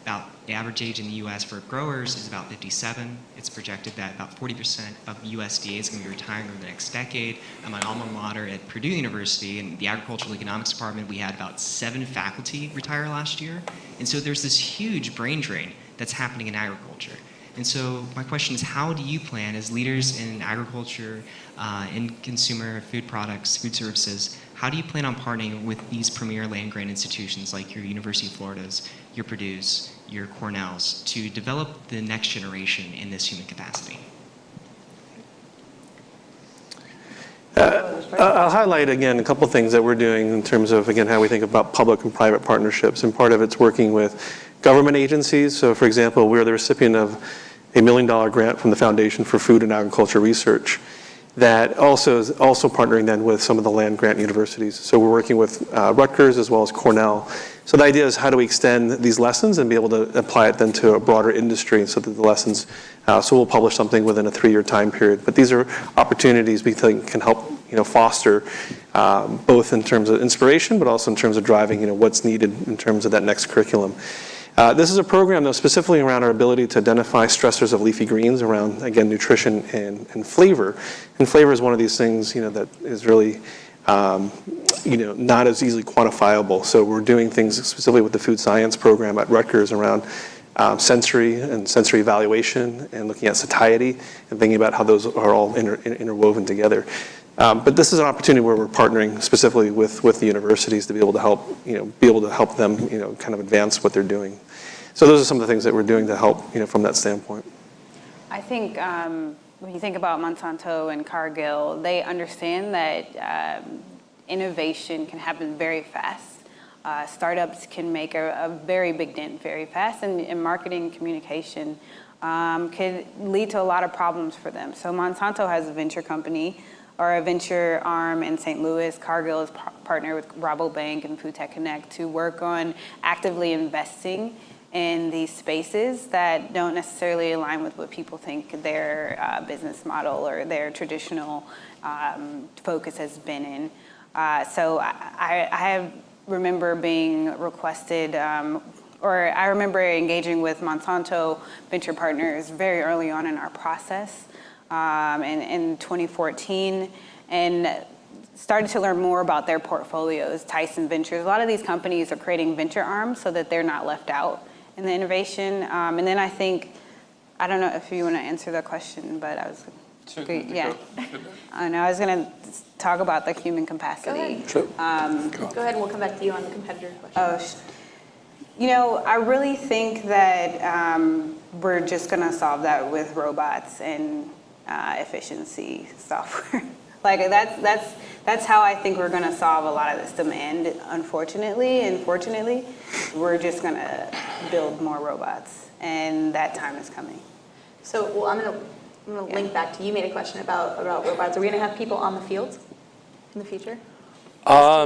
G: about the average age in the U.S. for growers is about 57. It's projected that about 40% of USDA is going to be retiring over the next decade. I'm an alma mater at Purdue University. In the agricultural economics department, we had about 7 faculty retire last year. And so there's this huge brain drain that's happening in agriculture. And so my question is, how do you plan as leaders in agriculture, in consumer food products, food services, how do you plan on partnering with these premier land-grant institutions like your University of Florida's, your Purdue's, your Cornell's, to develop the next generation in this human capacity?
A: I'll highlight again a couple things that we're doing in terms of, again, how we think about public and private partnerships. And part of it's working with government agencies. So for example, we're the recipient of a $1 million grant from the Foundation for Food and Agriculture Research that also is partnering then with some of the land grant universities. So we're working with Rutgers as well as Cornell. So the idea is how do we extend these lessons and be able to apply it then to a broader industry so that the lessons, so we'll publish something within a 3-year time period. But these are opportunities we think can help, you know, foster both in terms of inspiration, but also in terms of driving, you know, what's needed in terms of that next curriculum. This is a program, though, specifically around our ability to identify stressors of leafy greens around, again, nutrition and flavor. And flavor is one of these things, you know, that is really, you know, not as easily quantifiable. So we're doing things specifically with the food science program at Rutgers around sensory and sensory evaluation and looking at satiety and thinking about how those are all interwoven together. But this is an opportunity where we're partnering specifically with the universities to be able to help, you know, them, you know, kind of advance what they're doing. So those are some of the things that we're doing to help, you know, from that standpoint.
C: I think when you think about Monsanto and Cargill, they understand that innovation can happen very fast. Startups can make a very big dent very fast, and marketing communication could lead to a lot of problems for them. So Monsanto has a venture company or a venture arm in St. Louis. Cargill is partnered with Rabobank and Food Tech Connect to work on actively investing in these spaces that don't necessarily align with what people think their business model or their traditional focus has been in. So I remember being requested, or I remember engaging with Monsanto venture partners very early on in our process in 2014, and started to learn more about their portfolios. Tyson Ventures, a lot of these companies are creating venture arms so that they're not left out in the innovation. And then I think, I don't know if you want to answer the question, but I was, yeah. I know, I was going to talk about the human capacity.
B: Go ahead, and we'll come back to you on the competitor question.
C: You know, I really think that we're just going to solve that with robots and efficiency software. Like that's how I think we're going to solve a lot of this demand. Unfortunately and fortunately, we're just going to build more robots, and that time is coming.
B: So, well, I'm gonna link back to, you made a question about robots. Are we gonna have people on the field in the future?
D: I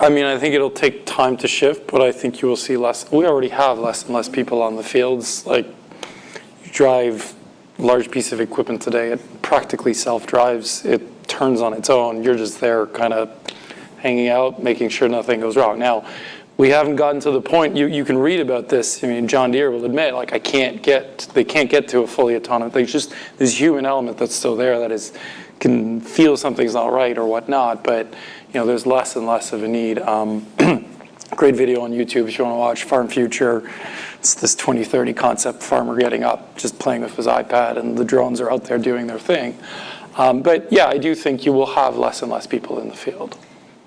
D: mean, I think it'll take time to shift, but I think you will see less. We already have less and less people on the fields. Like, you drive a large piece of equipment today, it practically self-drives. It turns on its own. You're just there kind of hanging out, making sure nothing goes wrong. Now, we haven't gotten to the point, you can read about this. I mean, John Deere will admit, like, they can't get to a fully autonomous. There's just this human element that's still there that can feel something's not right or whatnot, but there's less and less of a need. Great video on YouTube if you want to watch Farm Future. It's this 2030 concept farmer getting up, just playing with his iPad, and the drones are out there doing their thing. But yeah, I do think you will have less and less people in the field.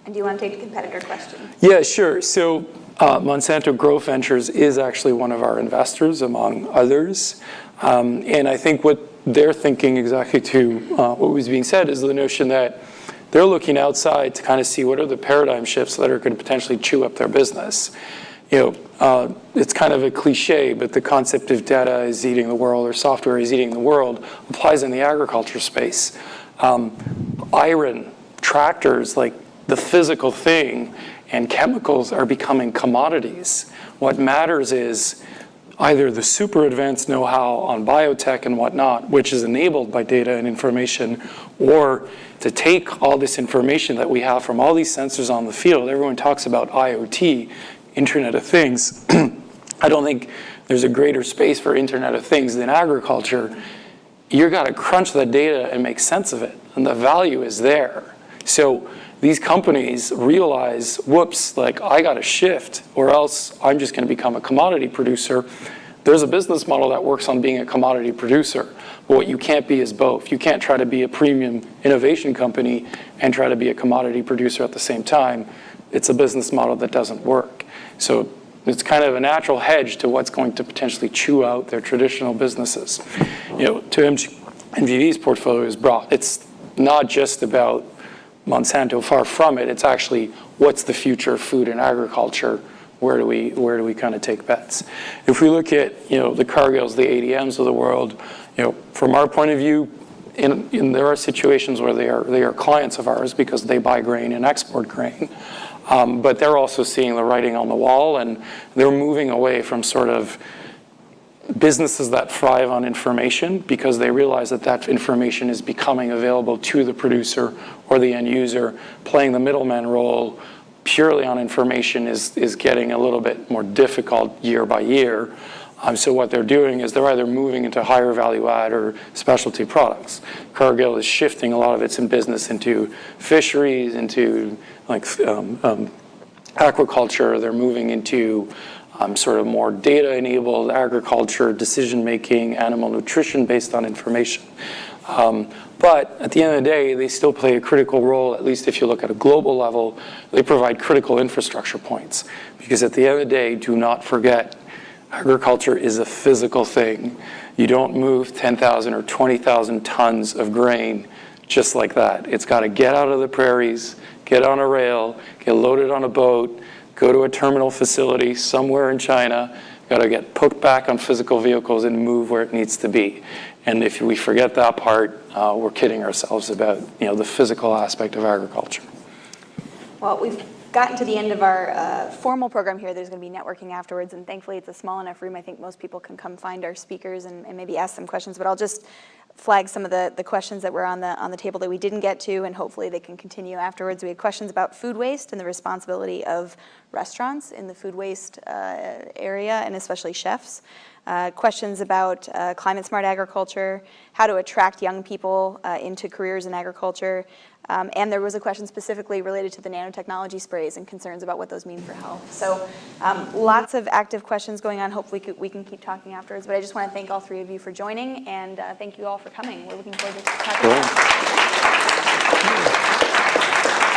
B: And do you want to take a competitor question?
D: Yeah, sure. So Monsanto Growth Ventures is actually one of our investors, among others. And I think what they're thinking exactly to what was being said is the notion that they're looking outside to kind of see what are the paradigm shifts that are going to potentially chew up their business. It's kind of a cliche, but the concept of data is eating the world or software is eating the world applies in the agriculture space. Iron, tractors, like the physical thing, and chemicals are becoming commodities. What matters is either the super advanced know-how on biotech and whatnot, which is enabled by data and information, or to take all this information that we have from all these sensors on the field. Everyone talks about IoT, Internet of Things. I don't think there's a greater space for Internet of Things than agriculture. You've got to crunch that data and make sense of it, and the value is there. So these companies realize, whoops, like I got to shift or else I'm just going to become a commodity producer. There's a business model that works on being a commodity producer, but what you can't be is both. You can't try to be a premium innovation company and try to be a commodity producer at the same time. It's a business model that doesn't work. So it's kind of a natural hedge to what's going to potentially chew out their traditional businesses. To MGV's portfolio is broad. It's not just about Monsanto, far from it. It's actually what's the future of food and agriculture. Where do we kind of take bets? If we look at the Cargills, the ADMs of the world, from our point of view, there are situations where they are clients of ours because they buy grain and export grain, but they're also seeing the writing on the wall, and they're moving away from sort of businesses that thrive on information because they realize that information is becoming available to the producer or the end user. Playing the middleman role purely on information is getting a little bit more difficult year by year. So what they're doing is they're either moving into higher value add or specialty products. Cargill is shifting a lot of its business into fisheries, into like aquaculture. They're moving into sort of more data-enabled agriculture, decision-making, animal nutrition based on information. But at the end of the day, they still play a critical role, at least if you look at a global level. They provide critical infrastructure points. Because at the end of the day, do not forget, agriculture is a physical thing. You don't move 10,000 or 20,000 tons of grain just like that. It's got to get out of the prairies, get on a rail, get loaded on a boat, go to a terminal facility somewhere in China, got to get put back on physical vehicles and move where it needs to be. And if we forget that part, we're kidding ourselves about the physical aspect of agriculture.
B: Well, we've gotten to the end of our formal program here. There's going to be networking afterwards, and thankfully it's a small enough room. I think most people can come find our speakers and maybe ask some questions, but I'll just flag some of the questions that were on the table that we didn't get to, and hopefully they can continue afterwards. We had questions about food waste and the responsibility of restaurants in the food waste area, and especially chefs. Questions about climate-smart agriculture, how to attract young people into careers in agriculture, and there was a question specifically related to the nanotechnology sprays and concerns about what those mean for health. So lots of active questions going on. Hopefully we can keep talking afterwards, but I just want to thank all three of you for joining, and thank you all for coming. We're looking forward to talking about it.